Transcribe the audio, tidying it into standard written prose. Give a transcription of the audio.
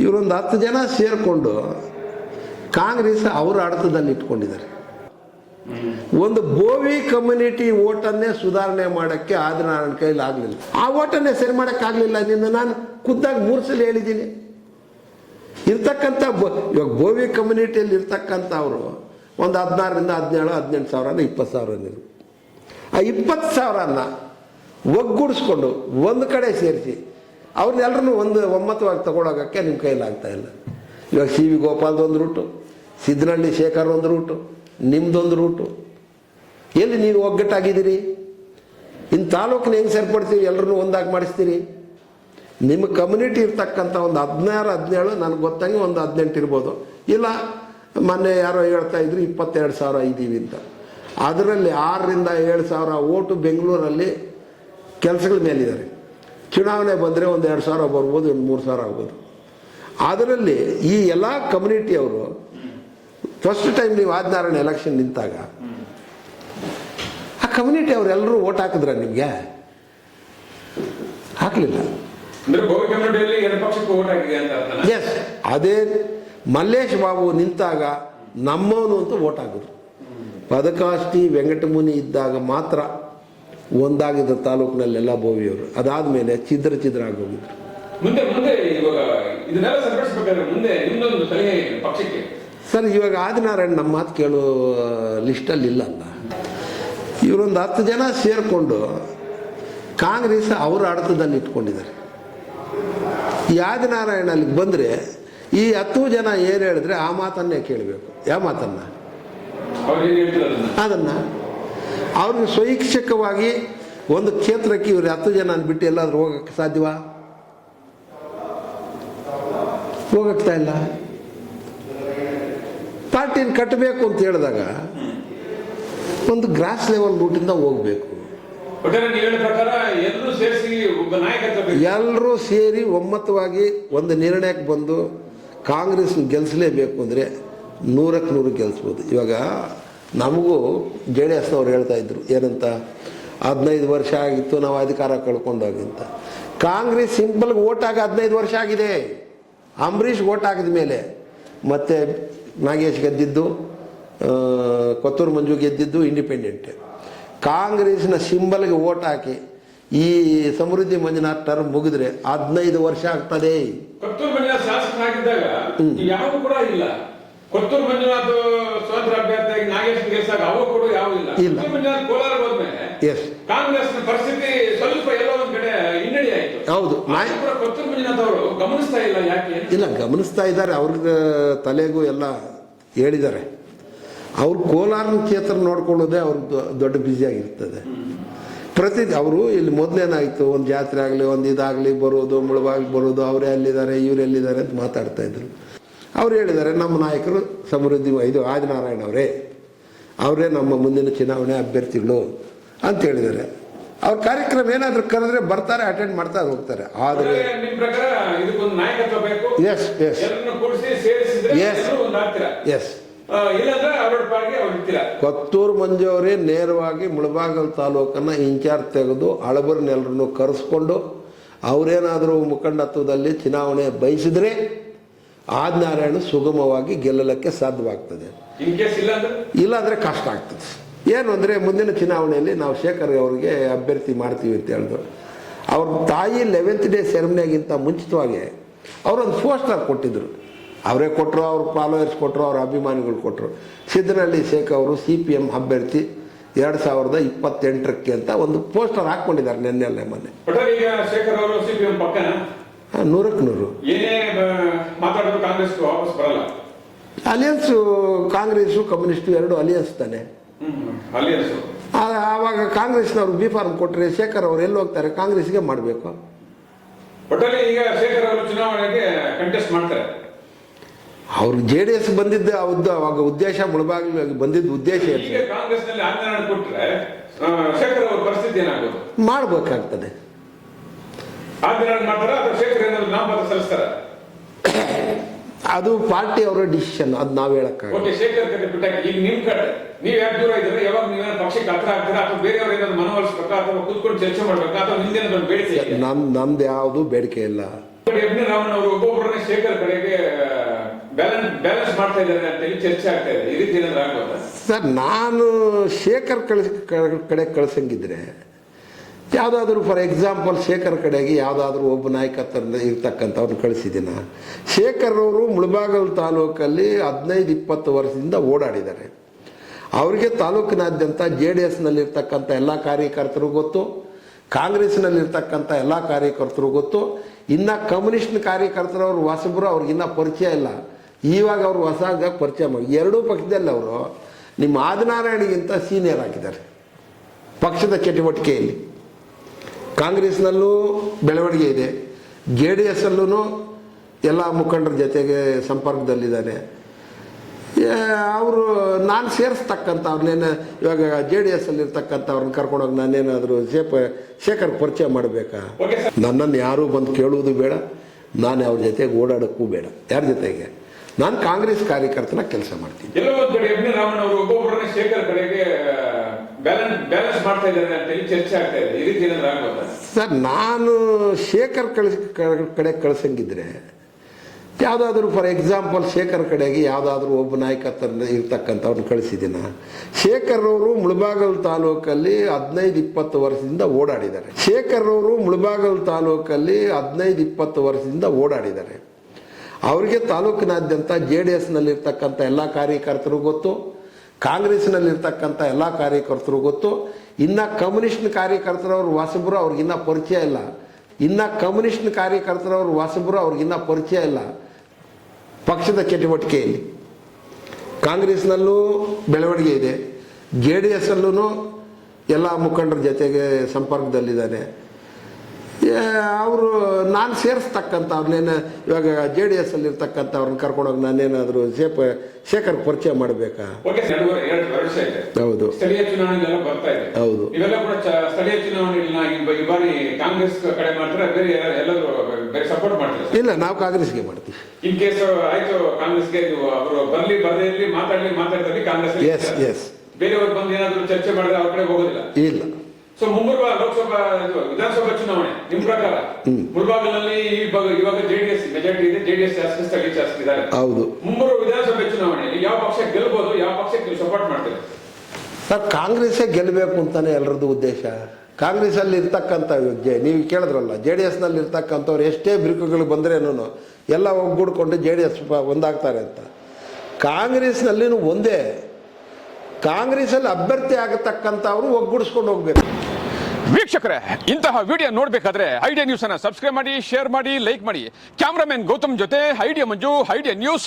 ಇವರೊಂದು 10 ಜನ ಸೇರಿಕೊಂಡು ಕಾಂಗ್ರೆಸ್ ಅವರ ಆಡತದಲ್ಲಿ ಇಟ್ಕೊಂಡಿದ್ದಾರೆ. ಒಂದು ಬೋವಿ ಕಮ್ಯುನಿಟಿ ಓಟನ್ನೇ ಸುಧಾರಣೆ ಮಾಡೋಕ್ಕೆ ಆದಿನಾರಾಯಣ ಕೈಲಿ ಆಗಲಿಲ್ಲ. ಆ ಓಟನ್ನೇ ಸರಿ ಮಾಡೋಕ್ಕಾಗಲಿಲ್ಲ. ನಿನ್ನ ನಾನು ಖುದ್ದಾಗಿ 3 ಸಲ ಹೇಳಿದ್ದೀನಿ. ಇರ್ತಕ್ಕಂಥ ಇವಾಗ ಬೋವಿ ಕಮ್ಯುನಿಟಿಯಲ್ಲಿ ಇರ್ತಕ್ಕಂಥವ್ರು ಒಂದು 16ರಿಂದ 17, 18 ಸಾವಿರ 20 ಸಾವಿರ ನೀರು. ಆ 20 ಸಾವಿರನ ಒಗ್ಗೂಡಿಸ್ಕೊಂಡು ಒಂದು ಕಡೆ ಸೇರಿಸಿ ಅವ್ರನ್ನೆಲ್ಲರೂ ಒಂದು ಒಮ್ಮತವಾಗಿ ತಗೊಳೋಕ್ಕೆ ನಿಮ್ಮ ಕೈಲಾಗ್ತಾ ಇಲ್ಲ. ಇವಾಗ C V ಗೋಪಾಲ್ದೊಂದು route, Siddanahalli Shekhar ಒಂದು ರೂಟು, ನಿಮ್ಮದೊಂದು ರೂಟು. ಎಲ್ಲಿ ನೀವು ಒಗ್ಗಟ್ಟಾಗಿದ್ದೀರಿ? ಇನ್ನು ತಾಲೂಕಿನ ಹೆಂಗೆ ಸರಿಪಡ್ತೀವಿ? ಎಲ್ಲರೂ ಒಂದಾಗಿ ಮಾಡಿಸ್ತೀರಿ? ನಿಮ್ಮ ಕಮ್ಯುನಿಟಿ ಇರ್ತಕ್ಕಂಥ ಒಂದು 16, 17 ನನಗೆ ಗೊತ್ತಂಗೆ ಒಂದು 18 ಇರ್ಬೋದು. ಇಲ್ಲ ಮೊನ್ನೆ ಯಾರೋ ಹೇಳ್ತಾ ಇದ್ರು 22 ಸಾವಿರ ಇದ್ದೀವಿ ಅಂತ. ಅದರಲ್ಲಿ 6ರಿಂದ 7 ಸಾವಿರ ಓಟು ಬೆಂಗಳೂರಲ್ಲಿ ಕೆಲಸಗಳ ಮೇಲಿದ್ದಾರೆ. ಚುನಾವಣೆ ಬಂದರೆ ಒಂದು 2 ಸಾವಿರ ಬರ್ಬೋದು, ಒಂದು 3 ಸಾವಿರ ಆಗ್ಬೋದು. ಅದರಲ್ಲಿ ಈ ಎಲ್ಲ ಕಮ್ಯುನಿಟಿಯವರು ಫಸ್ಟ್ ಟೈಮ್ ನೀವು ಆದಿನಾರಾಯಣ ಎಲೆಕ್ಷನ್ ನಿಂತಾಗ ಆ ಕಮ್ಯುನಿಟಿ ಅವರೆಲ್ಲರೂ ಓಟ್ ಹಾಕಿದ್ರ? ನಿಮಗೆ ಹಾಕಲಿಲ್ಲ. ಎಸ್, ಅದೇ ಮಲ್ಲೇಶ್ ಬಾಬು ನಿಂತಾಗ ನಮ್ಮವನು ಅಂತ ಓಟ್ ಹಾಕಿದ್ರು. ಪದಕಾಷ್ಟಿ ವೆಂಕಟಮುನಿ ಇದ್ದಾಗ ಮಾತ್ರ ಒಂದಾಗಿದ್ದ ತಾಲೂಕಿನಲ್ಲೆಲ್ಲ ಬೋವಿಯವರು. ಅದಾದಮೇಲೆ ಛಿದ್ರ ಆಗೋಗಿದ್ರು. ಸರ್, ಇವಾಗ ಆದಿನಾರಾಯಣ ನಮ್ಮ ಮಾತು ಕೇಳೋ ಲಿಸ್ಟಲ್ಲಿ ಇಲ್ಲ ಅಲ್ಲ. ಇವರೊಂದು 10 ಜನ ಸೇರಿಕೊಂಡು ಕಾಂಗ್ರೆಸ್ ಅವರ ಆಡತದಲ್ಲಿ ಇಟ್ಕೊಂಡಿದ್ದಾರೆ. ಈ ಆದಿನಾರಾಯಣ ಅಲ್ಲಿಗೆ ಬಂದರೆ ಈ 10 ಜನ ಏನು ಹೇಳಿದ್ರೆ ಆ ಮಾತನ್ನೇ ಕೇಳಬೇಕು. ಯಾವ ಮಾತನ್ನು? ಅದನ್ನು ಅವ್ರಿಗೆ ಸ್ವೈಚ್ಛಿಕವಾಗಿ ಒಂದು ಕ್ಷೇತ್ರಕ್ಕೆ ಇವ್ರು 10 ಜನ ಬಿಟ್ಟು ಎಲ್ಲಾದ್ರೂ ಹೋಗಕ್ಕೆ ಸಾಧ್ಯವಾ? ಹೋಗಕ್ತಾ ಇಲ್ಲ. ಪಾರ್ಟಿನ ಕಟ್ಟಬೇಕು ಅಂತ ಹೇಳಿದಾಗ ಒಂದು ಗ್ರಾಸ್ ಲೆವೆಲ್ ರೂಟಿಂದ ಹೋಗಬೇಕು. ಎಲ್ಲರೂ ಸೇರಿ ಒಮ್ಮತವಾಗಿ ಒಂದು ನಿರ್ಣಯಕ್ಕೆ ಬಂದು ಕಾಂಗ್ರೆಸ್ ಗೆಲ್ಲಿಸಲೇಬೇಕು ಅಂದರೆ 100ಕ್ಕೆ 100 ಗೆಲ್ಲಿಸ್ಬೋದು. ಇವಾಗ ನಮಗೂ JDS ನವ್ರು ಹೇಳ್ತಾ ಇದ್ರು ಏನಂತ, 15 ವರ್ಷ ಆಗಿತ್ತು ನಾವು ಅಧಿಕಾರ ಕಳ್ಕೊಂಡೋಗಿ ಅಂತ. ಕಾಂಗ್ರೆಸ್ ಸಿಂಪಲ್ಗೆ ಓಟ್ ಆಗಿ 15 ವರ್ಷ ಆಗಿದೆ. ಅಂಬರೀಷ್ ಓಟ್ ಹಾಕಿದ ಮೇಲೆ ಮತ್ತೆ ನಾಗೇಶ್ ಗೆದ್ದಿದ್ದು, ಕೊತ್ತೂರು ಮಂಜು ಗೆದ್ದಿದ್ದು ಇಂಡಿಪೆಂಡೆಂಟ್. ಕಾಂಗ್ರೆಸ್ನ ಸಿಂಬಲ್ಗೆ ಓಟ್ ಹಾಕಿ ಈ ಸಮೃದ್ಧಿ ಮಂಜುನಾಥ್ ಟರ್ಮ್ ಮುಗಿದ್ರೆ 15 ವರ್ಷ ಆಗ್ತದೆ. ಕೊತ್ತೂರು ಮಂಜುನಾಥ್ ಶಾಸಕರಾಗಿದ್ದಾಗ ಯಾವ ಕೂಡ ಇಲ್ಲ. ಕೊತ್ತೂರು ಮಂಜುನಾಥ್ ಸ್ವತಂತ್ರ ಅಭ್ಯರ್ಥಿಯಾಗಿ ನಾಗೇಶ್ ಗೆಲ್ಸಾಗ ಅವು ಕೂಡ ಯಾವ ಇಲ್ಲ. ಕೊತ್ತೂರು ಮಂಜುನಾಥ್ ಕೋಲಾರ ಹೋದ್ಮೇಲೆ ಕಾಂಗ್ರೆಸ್ನ ಪರಿಸ್ಥಿತಿ ಸ್ವಲ್ಪ ಎಲ್ಲೋ ಒಂದ್ ಕಡೆ ಹಿನ್ನಡೆ ಆಯ್ತು. ಹೌದು, ಕೊತ್ತೂರು ಮಂಜುನಾಥ್ ಅವರು ಗಮನಿಸ್ತಾ ಇಲ್ಲ. ಯಾಕೆ ಇಲ್ಲ, ಗಮನಿಸ್ತಾ ಇದ್ದಾರೆ. ಅವ್ರಿಗೆ ತಲೆಗೂ ಎಲ್ಲ ಹೇಳಿದ್ದಾರೆ. ಅವ್ರು ಕೋಲಾರನ ಕ್ಷೇತ್ರ ನೋಡ್ಕೊಳ್ಳೋದೇ ಅವ್ರಿಗೆ ದೊಡ್ಡ ಬ್ಯುಸಿಯಾಗಿರ್ತದೆ. ಅವರು ಇಲ್ಲಿ ಮೊದಲೇನಾಯಿತು, ಒಂದು ಜಾತ್ರೆ ಆಗಲಿ ಒಂದು ಇದಾಗಲಿ ಬರೋದು, ಮುಳುವಾಗಿ ಬರೋದು, ಅವರೇ ಅಲ್ಲಿದ್ದಾರೆ ಇವ್ರು ಎಲ್ಲಿದ್ದಾರೆ ಅಂತ ಮಾತಾಡ್ತಾ ಇದ್ರು. ಅವ್ರು ಹೇಳಿದ್ದಾರೆ ನಮ್ಮ ನಾಯಕರು ಸಮೃದ್ಧಿ ಆದಿನಾರಾಯಣ ಅವರೇ ನಮ್ಮ ಮುಂದಿನ ಚುನಾವಣೆ ಅಭ್ಯರ್ಥಿಗಳು ಅಂತ ಹೇಳಿದ್ದಾರೆ. ಅವ್ರ ಕಾರ್ಯಕ್ರಮ ಏನಾದರೂ ಕರೆದ್ರೆ ಬರ್ತಾರೆ, ಅಟೆಂಡ್ ಮಾಡ್ತಾರೆ, ಹೋಗ್ತಾರೆ. ಆದರೆ S S S S Kothur Manju ಅವರೇ ನೇರವಾಗಿ ಮುಳಬಾಗಲ್ ತಾಲೂಕನ್ನು ಇನ್ಚಾರ್ಜ್ ತೆಗೆದು ಹಳಬರ್ನೆಲ್ಲರನ್ನು ಕರೆಸ್ಕೊಂಡು ಅವರೇನಾದರೂ ಮುಖಂಡತ್ವದಲ್ಲಿ ಚುನಾವಣೆ ಬಯಸಿದ್ರೆ ಆದಿನಾರಾಯಣ ಸುಗಮವಾಗಿ ಗೆಲ್ಲಲಿಕ್ಕೆ ಸಾಧ್ಯವಾಗ್ತದೆ. ಇಲ್ಲಾಂದರೆ ಕಷ್ಟ ಆಗ್ತದೆ. ಏನು ಅಂದರೆ ಮುಂದಿನ ಚುನಾವಣೆಯಲ್ಲಿ ನಾವು ಶೇಖರ್ ಅವರಿಗೆ ಅಭ್ಯರ್ಥಿ ಮಾಡ್ತೀವಿ ಅಂತ ಹೇಳಿದ್ರು. ಅವ್ರ ತಾಯಿ 11th ಡೇ ಸೆರೆಮನಿಯಾಗಿಂತ ಮುಂಚಿತವಾಗಿ ಅವರೊಂದು ಪೋಸ್ಟರ್ ಕೊಟ್ಟಿದ್ದರು. ಅವರೇ ಕೊಟ್ಟರು, ಅವ್ರ ಫಾಲೋವರ್ಸ್ ಕೊಟ್ಟರು, ಅವ್ರ ಅಭಿಮಾನಿಗಳು ಕೊಟ್ಟರು. ಸಿದ್ದನಹಳ್ಳಿ ಶೇಖರ್ ಅವರು CPM ಅಭ್ಯರ್ಥಿ 2028ಕ್ಕೆ ಅಂತ ಒಂದು ಪೋಸ್ಟರ್ ಹಾಕ್ಕೊಂಡಿದ್ದಾರೆ ನೆನ್ನೆ ಮೊನ್ನೆ. 100ಕ್ಕೆ 100 ಅಲಿಯನ್ಸು ಕಾಂಗ್ರೆಸ್ಸು ಕಮ್ಯುನಿಸ್ಟು ಎರಡು ಅಲಿಯನ್ಸ್ ತಾನೆ. ಆವಾಗ ಕಾಂಗ್ರೆಸ್ನವ್ರು ಬಿ ಫಾರ್ಮ್ ಕೊಟ್ಟರೆ ಶೇಖರ್ ಅವರು ಎಲ್ಲಿ ಹೋಗ್ತಾರೆ? ಕಾಂಗ್ರೆಸ್ಗೆ ಮಾಡಬೇಕು. ಈಗ ಶೇಖರ್ ಅವರು ಚುನಾವಣೆಗೆ ಕಂಟೆಸ್ಟ್ ಮಾಡ್ತಾರೆ. ಅವ್ರು JDS ಬಂದಿದ್ದ ಅವಾಗ ಉದ್ದೇಶ ಮುಳಬಾಗಿಲು ಬಂದಿದ್ದ ಉದ್ದೇಶ ಮಾಡಬೇಕಾಗ್ತದೆ. ಅದು ಪಾರ್ಟಿ ಅವರ ಡಿಸಿಷನ್, ಅದು ನಾವು ಹೇಳಕ್ಕಾಗಲ್ಲ. ನಮ್ದು ಯಾವುದು ಬೇಡಿಕೆ ಇಲ್ಲ. ಶೇಖರ್ ಕಡೆಗೆ ಬ್ಯಾಲೆನ್ಸ್ ಮಾಡ್ತಾ ಇದ್ದಾರೆ ಅಂತ ಹೇಳಿ ಚರ್ಚೆ ಆಗ್ತಾ ಇದೆ. ಈ ರೀತಿ ಏನಾದ್ರು ಆಗ್ಬೋದಾ? ಸರ್, ನಾನು ಶೇಖರ್ ಕಡೆ ಕಳ್ಸಂಗಿದ್ರೆ ಯಾವುದಾದ್ರೂ ಫಾರ್ ಎಕ್ಸಾಂಪಲ್ ಶೇಖರ್ ಕಡೆಗೆ ಯಾವುದಾದ್ರೂ ಒಬ್ಬ ನಾಯಕತ್ವ ಇರ್ತಕ್ಕಂಥವ್ರನ್ನ ಕಳಿಸಿದ್ದೀನ. ಶೇಖರ್ ಅವರು ಮುಳಬಾಗಿಲು ತಾಲೂಕಲ್ಲಿ 15-20 ವರ್ಷದಿಂದ ಓಡಾಡಿದ್ದಾರೆ. ಅವರಿಗೆ ತಾಲೂಕಿನಾದ್ಯಂತ JDSನಲ್ಲಿರ್ತಕ್ಕಂಥ ಎಲ್ಲ ಕಾರ್ಯಕರ್ತರು ಗೊತ್ತು, ಕಾಂಗ್ರೆಸ್ನಲ್ಲಿರ್ತಕ್ಕಂಥ ಎಲ್ಲ ಕಾರ್ಯಕರ್ತರು ಗೊತ್ತು. ಇನ್ನು ಕಮ್ಯುನಿಸ್ಟ್ ಕಾರ್ಯಕರ್ತರವ್ರು ಹೊಸಬ್ರು, ಅವ್ರಿಗಿನ್ನ ಪರಿಚಯ ಇಲ್ಲ. ಇವಾಗ ಅವರು ಹೊಸದಾಗಿ ಪರಿಚಯ ಮಾಡಿ ಎರಡೂ ಪಕ್ಷದಲ್ಲಿ ಅವರು ನಿಮ್ಮ ಆದಿನಾರಾಯಣಿಗಿಂತ ಸೀನಿಯರ್ ಆಗಿದ್ದಾರೆ ಪಕ್ಷದ ಚಟುವಟಿಕೆಯಲ್ಲಿ. ಕಾಂಗ್ರೆಸ್ನಲ್ಲೂ ಬೆಳವಣಿಗೆ ಇದೆ, JDSಲ್ಲೂ ಎಲ್ಲ ಮುಖಂಡರ ಜೊತೆಗೆ ಸಂಪರ್ಕದಲ್ಲಿದ್ದಾನೆ. ಅವರು ನಾನು ಸೇರಿಸ್ತಕ್ಕಂಥ ಅವ್ರನ್ನೇನು ಇವಾಗ JDSಲ್ಲಿರ್ತಕ್ಕಂಥವ್ರನ್ನ ಕರ್ಕೊಂಡೋಗಿ ನಾನೇನಾದರೂ ಶೇಖರ್ ಪರಿಚಯ ಮಾಡಬೇಕಾ? ನನ್ನನ್ನು ಯಾರೂ ಬಂದು ಕೇಳುವುದು ಬೇಡ, ನಾನು ಅವ್ರ ಜೊತೆಗೆ ಓಡಾಡೋಕ್ಕೂ ಬೇಡ. ಯಾರ ಜೊತೆಗೆ? ನಾನು ಕಾಂಗ್ರೆಸ್ ಕಾರ್ಯಕರ್ತನ ಕೆಲಸ ಮಾಡ್ತೀನಿ. ಎಲ್ಲೋ ಒಂದು ಕಡೆ ಎಂ ರಾಮಣ್ಣ ಅವರು ಒಬ್ಬೊಬ್ಬರನ್ನ ಶೇಖರ್ ಕಡೆಗೆ ಬ್ಯಾಲೆನ್ಸ್ ಮಾಡ್ತಾ ಇದ್ದಾರೆ ಅಂತ ಹೇಳಿ ಚರ್ಚೆ ಆಗ್ತಾ ಇದೆ. ಈ ರೀತಿ ಏನಾದ್ರು ಆಗ್ಬೋದಾ? ಸರ್, ನಾನು ಶೇಖರ್ ಕಡೆ ಕಳ್ಸಂಗಿದ್ರೆ ಯಾವುದಾದ್ರೂ ಫಾರ್ ಎಕ್ಸಾಂಪಲ್ ಶೇಖರ್ ಕಡೆಗೆ ಯಾವುದಾದ್ರೂ ಒಬ್ಬ ನಾಯಕತ್ವ ಇರ್ತಕ್ಕಂಥವ್ರನ್ನ ಕಳಿಸಿದ್ದೀನ. ಶೇಖರ್ ಅವರು ಮುಳಬಾಗಿಲು ತಾಲೂಕಲ್ಲಿ 15-20 ವರ್ಷದಿಂದ ಓಡಾಡಿದ್ದಾರೆ. ಶೇಖರ್ ಅವರು ಮುಳಬಾಗಿಲು ತಾಲೂಕಲ್ಲಿ 15-20 ವರ್ಷದಿಂದ ಓಡಾಡಿದ್ದಾರೆ. ಅವರಿಗೆ ತಾಲೂಕಿನಾದ್ಯಂತ JDSನಲ್ಲಿರ್ತಕ್ಕಂಥ ಎಲ್ಲ ಕಾರ್ಯಕರ್ತರು ಗೊತ್ತು, ಕಾಂಗ್ರೆಸ್ನಲ್ಲಿರ್ತಕ್ಕಂಥ ಎಲ್ಲ ಕಾರ್ಯಕರ್ತರು ಗೊತ್ತು. ಇನ್ನು ಕಮ್ಯುನಿಸ್ಟ್ ಕಾರ್ಯಕರ್ತರವ್ರು ಹೊಸಬ್ರು, ಅವ್ರಿಗಿನ್ನ ಪರಿಚಯ ಇಲ್ಲ. ಇನ್ನು ಕಮ್ಯುನಿಸ್ಟ್ ಕಾರ್ಯಕರ್ತರವ್ರು ಹೊಸಬ್ರು, ಅವ್ರಿಗಿನ್ನ ಪರಿಚಯ ಇಲ್ಲ ಪಕ್ಷದ ಚಟುವಟಿಕೆಯಲ್ಲಿ. ಕಾಂಗ್ರೆಸ್ನಲ್ಲೂ ಬೆಳವಣಿಗೆ ಇದೆ, JDSಲ್ಲೂ ಎಲ್ಲ ಮುಖಂಡರ ಜೊತೆಗೆ ಸಂಪರ್ಕದಲ್ಲಿದ್ದಾನೆ. ಅವರು ನಾನು ಸೇರಿಸ್ತಕ್ಕಂಥ ಅವ್ರನ್ನೇನು ಇವಾಗ JDSಲ್ಲಿರ್ತಕ್ಕಂಥವ್ರನ್ನ ಕರ್ಕೊಂಡೋಗಿ ನಾನೇನಾದರೂ ಶೇಖರ್ ಪರಿಚಯ ಮಾಡಬೇಕಾ? ಹೌದು, ಸ್ಥಳೀಯ ಚುನಾವಣೆಲ್ಲ ಬರ್ತಾ ಇದೆ. ಹೌದು, ಇವೆಲ್ಲ ಕೂಡ ಸ್ಥಳೀಯ ಚುನಾವಣೆಗಳನ್ನ ಈ ಬಾರಿ ಕಾಂಗ್ರೆಸ್ ಕಡೆ ಮಾಡ್ತಾರೆ, ಬೇರೆ ಎಲ್ಲರೂ ಬೇರೆ ಸಪೋರ್ಟ್ ಮಾಡ್ತಾರೆ. ಇಲ್ಲ, ನಾವು ಕಾಂಗ್ರೆಸ್ಗೆ ಮಾಡ್ತೀವಿ. ಇನ್ ಕೇಸ್ ಆಯ್ತು ಕಾಂಗ್ರೆಸ್ಗೆ ಅವರು ಬರ್ಲಿ ಬರಲಿ ಮಾತಾಡಿದ್ರೆ ಕಾಂಗ್ರೆಸ್ ಬೇರೆಯವ್ರು ಬಂದು ಏನಾದ್ರು ಚರ್ಚೆ ಮಾಡಿದ್ರೆ ಅವ್ರ ಕಡೆ ಹೋಗೋದಿಲ್ಲ. ಇಲ್ಲ. ಸೊ ಮುಂಬರುವ ಲೋಕಸಭಾ ವಿಧಾನಸಭಾ ಚುನಾವಣೆ ನಿಮ್ ಪ್ರಕಾರ ಮುಳಬಾಗಿಲಿನಲ್ಲಿ ಇವಾಗ JDS ಮೆಜಾರಿಟಿ ಇದೆ, JDS ಶಾಸಕ ಸ್ಥಳೀಯ ಶಾಸಕಿದ್ದಾರೆ. ಹೌದು. ಮುಂಬರುವ ವಿಧಾನಸಭೆ ಚುನಾವಣೆಯಲ್ಲಿ ಯಾವ ಪಕ್ಷ ಗೆಲ್ಬಹುದು, ಯಾವ ಪಕ್ಷಕ್ಕೆ ನೀವು ಸಪೋರ್ಟ್ ಮಾಡ್ತೀರಿ? ಸರ್, ಕಾಂಗ್ರೆಸ್ಸೇ ಗೆಲ್ಲಬೇಕು ಅಂತಾನೆ ಎಲ್ಲರದ್ದು ಉದ್ದೇಶ. ಕಾಂಗ್ರೆಸ್ಸಲ್ಲಿ ಇರ್ತಕ್ಕಂಥ ನೀವು ಕೇಳಿದ್ರಲ್ಲ, JDSನಲ್ಲಿ ಇರ್ತಕ್ಕಂಥವ್ರು ಎಷ್ಟೇ ಬಿರುಕುಗಳು ಬಂದ್ರೇನು ಎಲ್ಲ ಒಗ್ಗೂಡ್ಕೊಂಡು JDS ಒಂದಾಗ್ತಾರೆ ಅಂತ. ಕಾಂಗ್ರೆಸ್ನಲ್ಲಿನೂ ಒಂದೇ, ಕಾಂಗ್ರೆಸ್ಸಲ್ಲಿ ಅಭ್ಯರ್ಥಿ ಆಗತಕ್ಕಂಥವ್ರು ಒಗ್ಗೂಡಿಸ್ಕೊಂಡು ಹೋಗ್ಬೇಕು. ವೀಕ್ಷಕರೇ, ಇಂತಹ ವಿಡಿಯೋ ನೋಡಬೇಕಾದ್ರೆ ಐಡಿಯಾ ನ್ಯೂಸ್ ಅನ್ನು ಸಬ್ಸ್ಕ್ರೈಬ್ ಮಾಡಿ, ಶೇರ್ ಮಾಡಿ, ಲೈಕ್ ಮಾಡಿ. ಕ್ಯಾಮರಾಮನ್ ಗೌತಮ್ ಜೊತೆ ಐಡಿಯಾ ಮಂಜು, ಐಡಿಯಾ ನ್ಯೂಸ್.